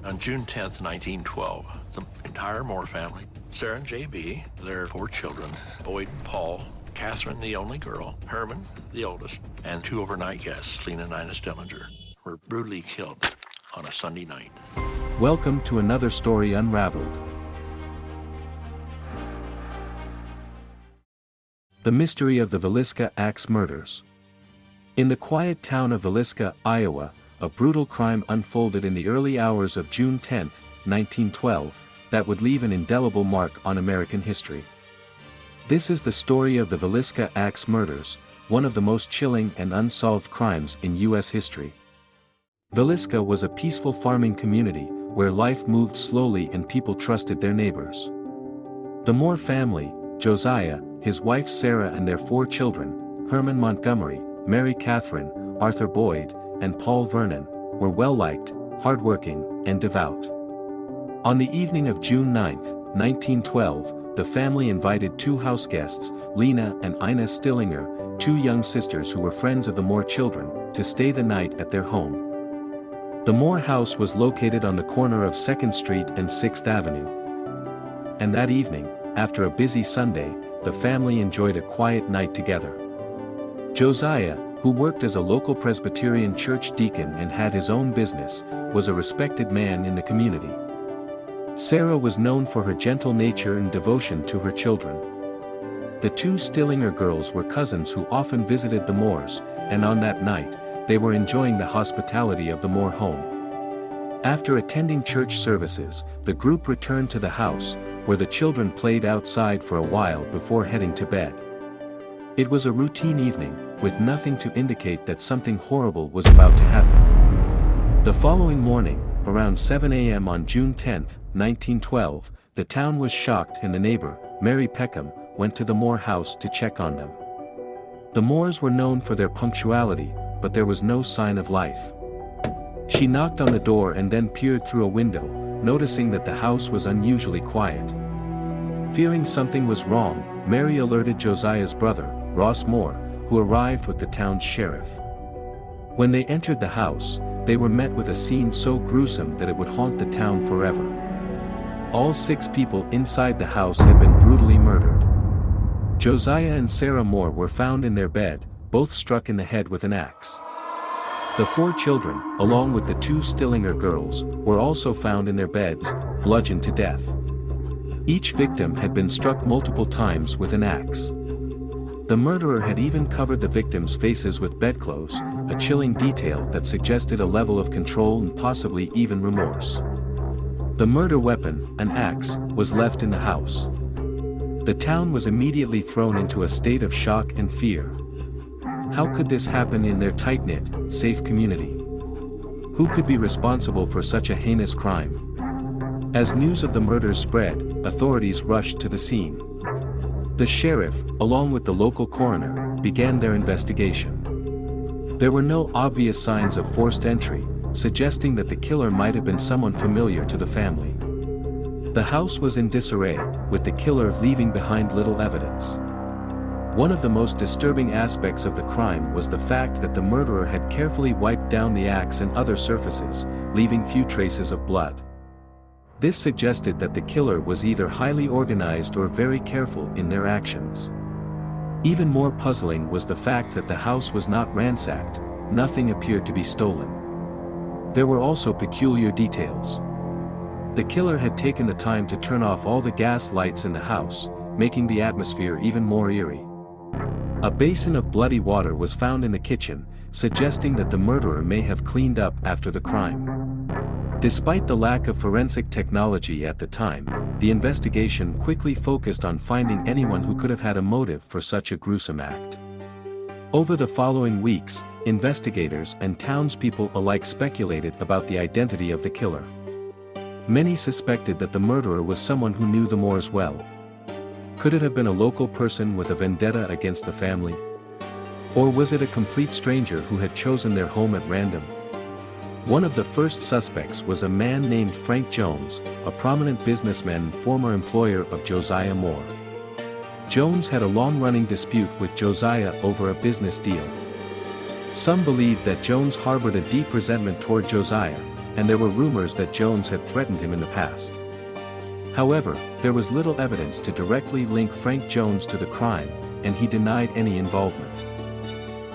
On June 10th, 1912, the entire Moore family, Sarah and J.B., their 4 children, Boyd and Paul, Catherine, the only girl, Herman, the oldest, and 2 overnight guests, Lena and Ina Stillinger, were brutally killed on a Sunday night. Welcome to another story unraveled. The mystery of the Villisca Axe Murders. In the quiet town of Villisca, Iowa, a brutal crime unfolded in the early hours of June 10, 1912, that would leave an indelible mark on American history. This is the story of the Villisca Axe Murders, one of the most chilling and unsolved crimes in U.S. history. Villisca was a peaceful farming community, where life moved slowly and people trusted their neighbors. The Moore family, Josiah, his wife Sarah and their 4 children, Herman Montgomery, Mary Catherine, Arthur Boyd, and Paul Vernon, were well-liked, hardworking, and devout. On the evening of June 9, 1912, the family invited 2 house guests, Lena and Ina Stillinger, 2 young sisters who were friends of the Moore children, to stay the night at their home. The Moore house was located on the corner of 2nd Street and 6th Avenue. And that evening, after a busy Sunday, the family enjoyed a quiet night together. Josiah, who worked as a local Presbyterian church deacon and had his own business, was a respected man in the community. Sarah was known for her gentle nature and devotion to her children. The 2 Stillinger girls were cousins who often visited the Moores, and on that night, they were enjoying the hospitality of the Moore home. After attending church services, the group returned to the house, where the children played outside for a while before heading to bed. It was a routine evening, with nothing to indicate that something horrible was about to happen. The following morning, around 7 a.m. on June 10, 1912, the town was shocked and the neighbor, Mary Peckham, went to the Moore house to check on them. The Moores were known for their punctuality, but there was no sign of life. She knocked on the door and then peered through a window, noticing that the house was unusually quiet. Fearing something was wrong, Mary alerted Josiah's brother, Ross Moore, who arrived with the town's sheriff. When they entered the house, they were met with a scene so gruesome that it would haunt the town forever. All 6 people inside the house had been brutally murdered. Josiah and Sarah Moore were found in their bed, both struck in the head with an axe. The 4 children, along with the 2 Stillinger girls, were also found in their beds, bludgeoned to death. Each victim had been struck multiple times with an axe. The murderer had even covered the victims' faces with bedclothes, a chilling detail that suggested a level of control and possibly even remorse. The murder weapon, an axe, was left in the house. The town was immediately thrown into a state of shock and fear. How could this happen in their tight-knit, safe community? Who could be responsible for such a heinous crime? As news of the murders spread, authorities rushed to the scene. The sheriff, along with the local coroner, began their investigation. There were no obvious signs of forced entry, suggesting that the killer might have been someone familiar to the family. The house was in disarray, with the killer leaving behind little evidence. One of the most disturbing aspects of the crime was the fact that the murderer had carefully wiped down the axe and other surfaces, leaving few traces of blood. This suggested that the killer was either highly organized or very careful in their actions. Even more puzzling was the fact that the house was not ransacked, nothing appeared to be stolen. There were also peculiar details. The killer had taken the time to turn off all the gas lights in the house, making the atmosphere even more eerie. A basin of bloody water was found in the kitchen, suggesting that the murderer may have cleaned up after the crime. Despite the lack of forensic technology at the time, the investigation quickly focused on finding anyone who could have had a motive for such a gruesome act. Over the following weeks, investigators and townspeople alike speculated about the identity of the killer. Many suspected that the murderer was someone who knew the Moores well. Could it have been a local person with a vendetta against the family? Or was it a complete stranger who had chosen their home at random? One of the first suspects was a man named Frank Jones, a prominent businessman and former employer of Josiah Moore. Jones had a long-running dispute with Josiah over a business deal. Some believed that Jones harbored a deep resentment toward Josiah, and there were rumors that Jones had threatened him in the past. However, there was little evidence to directly link Frank Jones to the crime, and he denied any involvement.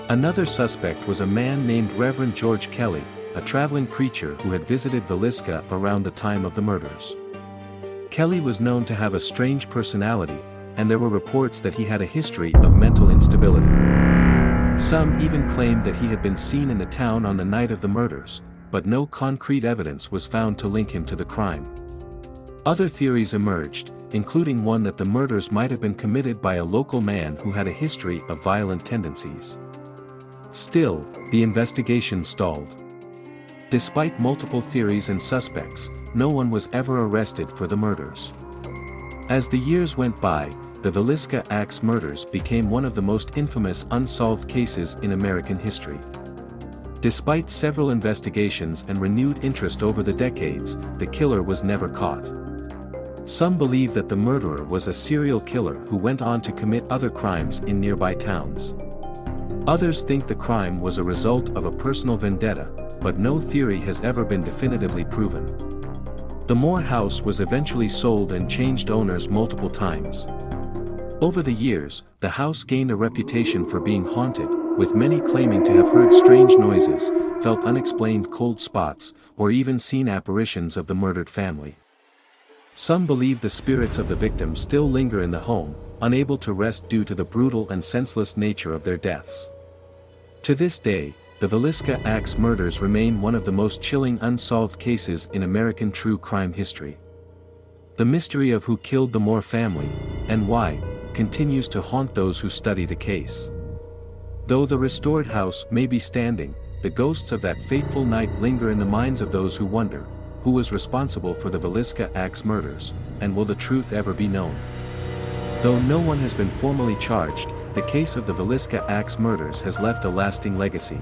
Another suspect was a man named Reverend George Kelly, a traveling preacher who had visited Villisca around the time of the murders. Kelly was known to have a strange personality, and there were reports that he had a history of mental instability. Some even claimed that he had been seen in the town on the night of the murders, but no concrete evidence was found to link him to the crime. Other theories emerged, including one that the murders might have been committed by a local man who had a history of violent tendencies. Still, the investigation stalled. Despite multiple theories and suspects, no one was ever arrested for the murders. As the years went by, the Villisca Axe Murders became one of the most infamous unsolved cases in American history. Despite several investigations and renewed interest over the decades, the killer was never caught. Some believe that the murderer was a serial killer who went on to commit other crimes in nearby towns. Others think the crime was a result of a personal vendetta, but no theory has ever been definitively proven. The Moore house was eventually sold and changed owners multiple times. Over the years, the house gained a reputation for being haunted, with many claiming to have heard strange noises, felt unexplained cold spots, or even seen apparitions of the murdered family. Some believe the spirits of the victims still linger in the home, unable to rest due to the brutal and senseless nature of their deaths. To this day, the Villisca Axe Murders remain one of the most chilling unsolved cases in American true crime history. The mystery of who killed the Moore family, and why, continues to haunt those who study the case. Though the restored house may be standing, the ghosts of that fateful night linger in the minds of those who wonder, who was responsible for the Villisca Axe Murders, and will the truth ever be known? Though no one has been formally charged, the case of the Villisca Axe Murders has left a lasting legacy.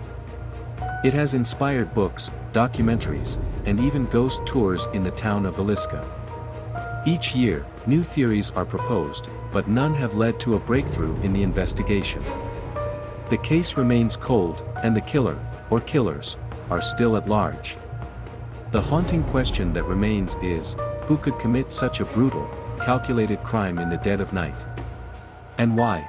It has inspired books, documentaries, and even ghost tours in the town of Villisca. Each year, new theories are proposed, but none have led to a breakthrough in the investigation. The case remains cold, and the killer, or killers, are still at large. The haunting question that remains is, who could commit such a brutal, calculated crime in the dead of night? And why?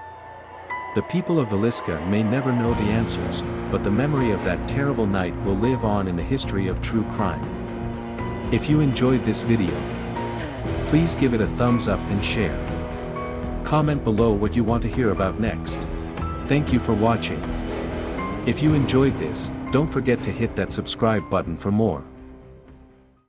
The people of Villisca may never know the answers, but the memory of that terrible night will live on in the history of true crime. If you enjoyed this video, please give it a thumbs up and share. Comment below what you want to hear about next. Thank you for watching. If you enjoyed this, don't forget to hit that subscribe button for more.